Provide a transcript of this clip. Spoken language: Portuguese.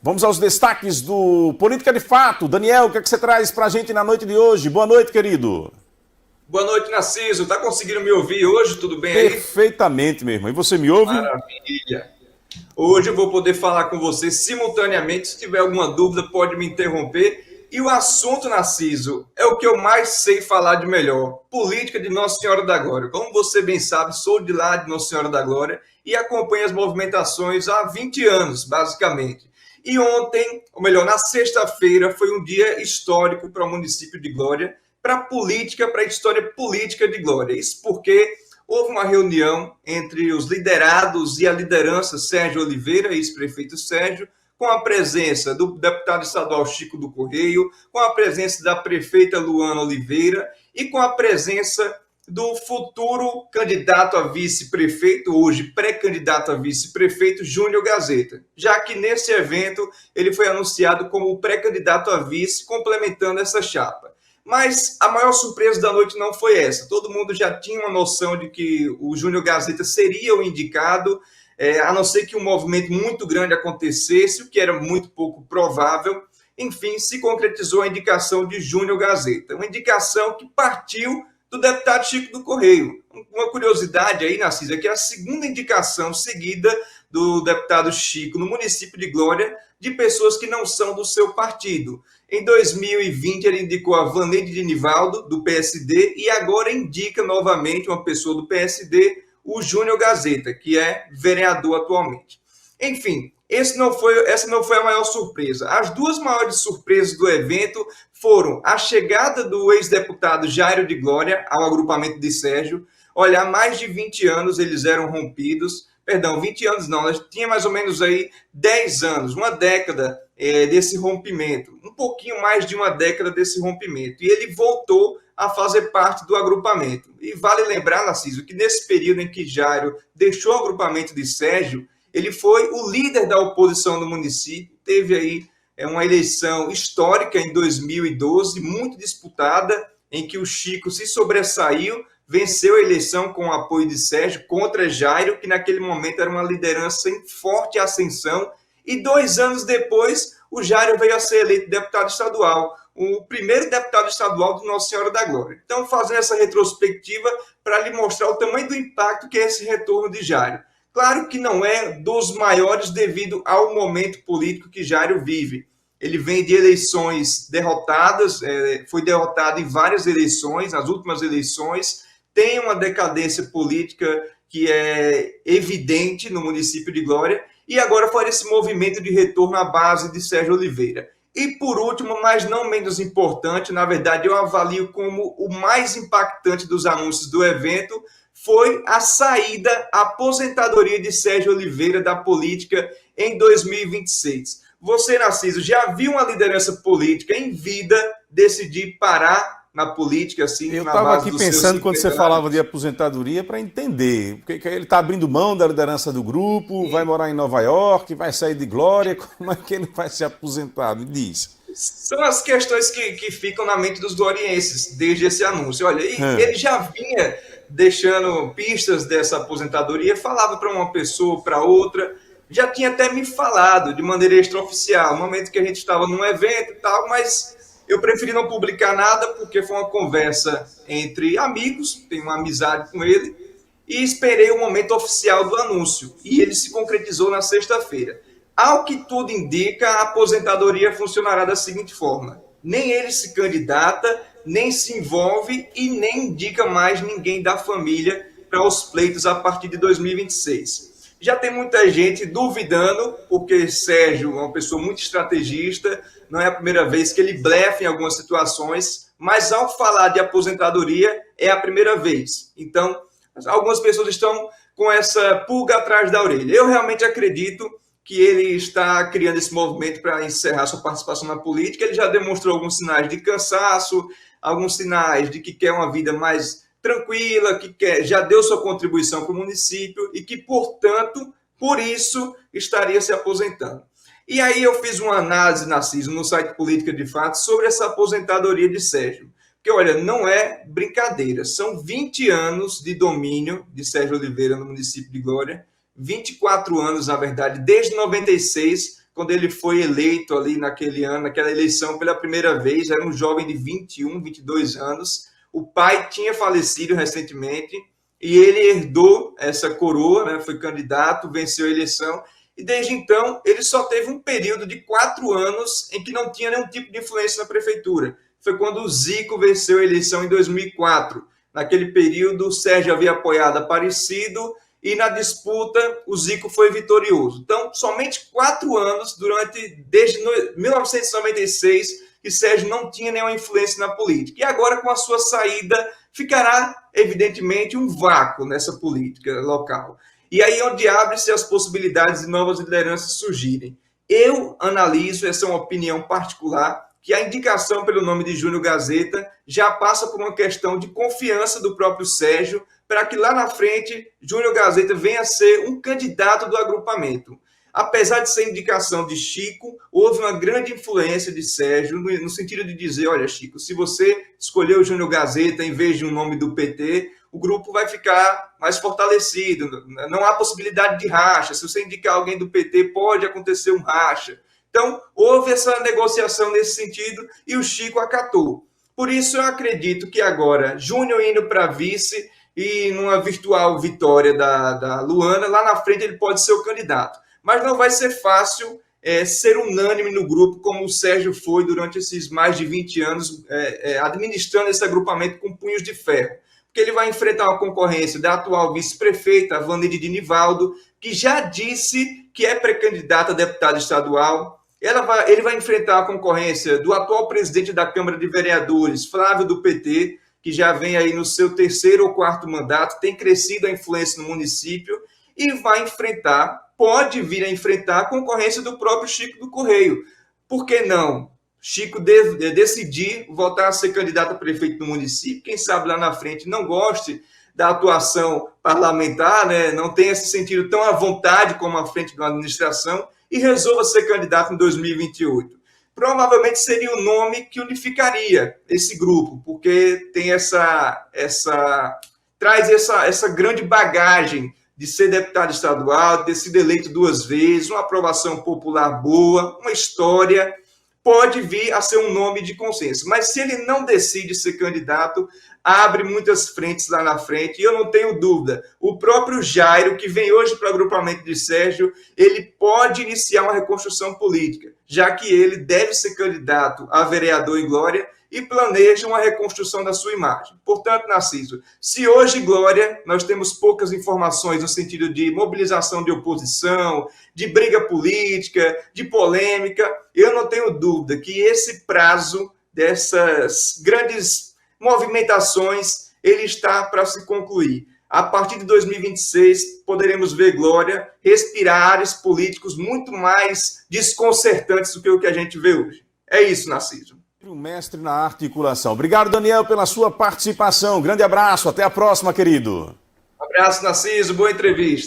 Vamos aos destaques do Política de Fato. Daniel, o que é que você traz pra gente na noite de hoje? Boa noite, querido. Boa noite, Narciso. Tá conseguindo me ouvir hoje? Tudo bem aí? Perfeitamente, meu irmão. E você me ouve? Maravilha. Hoje eu vou poder falar com você simultaneamente. Se tiver alguma dúvida, pode me interromper. E o assunto, Narciso, é o que eu mais sei falar de melhor. Política de Nossa Senhora da Glória. Como você bem sabe, sou de lá de Nossa Senhora da Glória e acompanho as movimentações há 20 anos, basicamente. E ontem, ou melhor, na sexta-feira, foi um dia histórico para o município de Glória, para a política, para a história política de Glória. Isso porque houve uma reunião entre os liderados e a liderança Sérgio Oliveira, ex-prefeito Sérgio, com a presença do deputado estadual Chico do Correio, com a presença da prefeita Luana Oliveira e com a presença do futuro candidato a vice-prefeito, hoje pré-candidato a vice-prefeito, Júnior Gazeta, já que nesse evento ele foi anunciado como pré-candidato a vice, complementando essa chapa. Mas a maior surpresa da noite não foi essa. Todo mundo já tinha uma noção de que o Júnior Gazeta seria o indicado, a não ser que um movimento muito grande acontecesse, o que era muito pouco provável. Enfim, se concretizou a indicação de Júnior Gazeta, uma indicação que partiu do deputado Chico do Correio. Uma curiosidade aí, Narciso, é que é a segunda indicação seguida do deputado Chico no município de Glória de pessoas que não são do seu partido. Em 2020, ele indicou a Vaneide de Nivaldo, do PSD, e agora indica novamente uma pessoa do PSD, o Júnior Gazeta, que é vereador atualmente. Enfim, essa não foi a maior surpresa. As duas maiores surpresas do evento foram a chegada do ex-deputado Jairo de Glória ao agrupamento de Sérgio. Olha, há mais de 20 anos eles eram rompidos. Perdão, 20 anos não, nós tinha mais ou menos aí 10 anos, uma década desse rompimento, um pouquinho mais de uma década desse rompimento. E ele voltou a fazer parte do agrupamento. E vale lembrar, Narciso, que nesse período em que Jairo deixou o agrupamento de Sérgio, ele foi o líder da oposição no município, teve aí uma eleição histórica em 2012, muito disputada, em que o Chico se sobressaiu, venceu a eleição com o apoio de Sérgio contra Jairo, que naquele momento era uma liderança em forte ascensão, e 2 anos depois o Jairo veio a ser eleito deputado estadual, o primeiro deputado estadual de Nossa Senhora da Glória. Então, fazendo essa retrospectiva para lhe mostrar o tamanho do impacto que é esse retorno de Jairo. Claro que não é dos maiores devido ao momento político que Jairo vive. Ele vem de eleições derrotadas, foi derrotado em várias eleições, nas últimas eleições, tem uma decadência política que é evidente no município de Glória, e agora faz esse movimento de retorno à base de Sérgio Oliveira. E por último, mas não menos importante, na verdade eu avalio como o mais impactante dos anúncios do evento, foi a saída, a aposentadoria de Sérgio Oliveira da política em 2026. Você, Narciso, já viu uma liderança política em vida decidir parar na política, assim, Eu na estava base aqui do seu pensando quando você cinquentenário? falava de aposentadoria para entender. Porque ele está abrindo mão da liderança do grupo, vai morar em Nova York, vai sair de Glória. Como é que ele vai se aposentar? Me diz. São as questões que ficam na mente dos glorienses desde esse anúncio. Olha, ele já vinha deixando pistas dessa aposentadoria, falava para uma pessoa, para outra, já tinha até me falado de maneira extraoficial, no momento que a gente estava num evento e tal, mas eu preferi não publicar nada porque foi uma conversa entre amigos, tenho uma amizade com ele, e esperei o momento oficial do anúncio. E ele se concretizou na sexta-feira. Ao que tudo indica, a aposentadoria funcionará da seguinte forma: nem ele se candidata, nem se envolve e nem indica mais ninguém da família para os pleitos a partir de 2026. Já tem muita gente duvidando, porque Sérgio é uma pessoa muito estrategista, não é a primeira vez que ele blefa em algumas situações, mas ao falar de aposentadoria é a primeira vez. Então, algumas pessoas estão com essa pulga atrás da orelha. Eu realmente acredito que ele está criando esse movimento para encerrar sua participação na política. Ele já demonstrou alguns sinais de cansaço, alguns sinais de que quer uma vida mais tranquila, que já deu sua contribuição para o município e que, portanto, por isso, estaria se aposentando. E aí eu fiz uma análise, Narciso, no site Política de Fato, sobre essa aposentadoria de Sérgio. Porque, olha, não é brincadeira. São 20 anos de domínio de Sérgio Oliveira no município de Glória, 24 anos, na verdade, desde 96, quando ele foi eleito ali naquele ano, naquela eleição pela primeira vez, era um jovem de 21, 22 anos. O pai tinha falecido recentemente e ele herdou essa coroa, né? Foi candidato, venceu a eleição. E desde então, ele só teve um período de 4 anos em que não tinha nenhum tipo de influência na prefeitura. Foi quando o Zico venceu a eleição em 2004. Naquele período, o Sérgio havia apoiado Aparecido e na disputa o Zico foi vitorioso. Então, somente 4 anos, desde 1996, que Sérgio não tinha nenhuma influência na política. E agora, com a sua saída, ficará, evidentemente, um vácuo nessa política local. E aí é onde abre-se as possibilidades de novas lideranças surgirem. Eu analiso, essa é uma opinião particular, que a indicação pelo nome de Júnior Gazeta já passa por uma questão de confiança do próprio Sérgio, para que lá na frente Júnior Gazeta venha a ser um candidato do agrupamento. Apesar de ser indicação de Chico, houve uma grande influência de Sérgio, no sentido de dizer, olha, Chico, se você escolher o Júnior Gazeta em vez de um nome do PT, o grupo vai ficar mais fortalecido, não há possibilidade de racha, se você indicar alguém do PT, pode acontecer um racha. Então, houve essa negociação nesse sentido e o Chico acatou. Por isso, eu acredito que agora, Júnior indo para vice e numa virtual vitória da Luana, lá na frente ele pode ser o candidato. Mas não vai ser fácil ser unânime no grupo, como o Sérgio foi durante esses mais de 20 anos, administrando esse agrupamento com punhos de ferro. Porque ele vai enfrentar uma concorrência da atual vice-prefeita, a Vanide de Nivaldo, que já disse que é pré-candidata a deputada estadual. Ele vai enfrentar a concorrência do atual presidente da Câmara de Vereadores, Flávio do PT, que já vem aí no seu 3º ou 4º mandato, tem crescido a influência no município, e pode vir a enfrentar a concorrência do próprio Chico do Correio. Por que não? Chico decidir voltar a ser candidato a prefeito do município, quem sabe lá na frente não goste da atuação parlamentar, né? Não tenha se sentido tão à vontade como à frente da administração, e resolva ser candidato em 2028. Provavelmente seria o nome que unificaria esse grupo, porque tem traz essa grande bagagem de ser deputado estadual, de ter sido eleito 2 vezes, uma aprovação popular boa, uma história, pode vir a ser um nome de consenso. Mas se ele não decide ser candidato, abre muitas frentes lá na frente, e eu não tenho dúvida, o próprio Jairo, que vem hoje para o agrupamento de Sérgio, ele pode iniciar uma reconstrução política, já que ele deve ser candidato a vereador em Glória e planeja uma reconstrução da sua imagem. Portanto, Narciso, se hoje, Glória, nós temos poucas informações no sentido de mobilização de oposição, de briga política, de polêmica, eu não tenho dúvida que esse prazo dessas grandes movimentações, ele está para se concluir. A partir de 2026, poderemos ver Glória respirar ares políticos muito mais desconcertantes do que o que a gente vê hoje. É isso, Narciso. O mestre na articulação. Obrigado, Daniel, pela sua participação. Grande abraço, até a próxima, querido. Um abraço, Narciso, boa entrevista.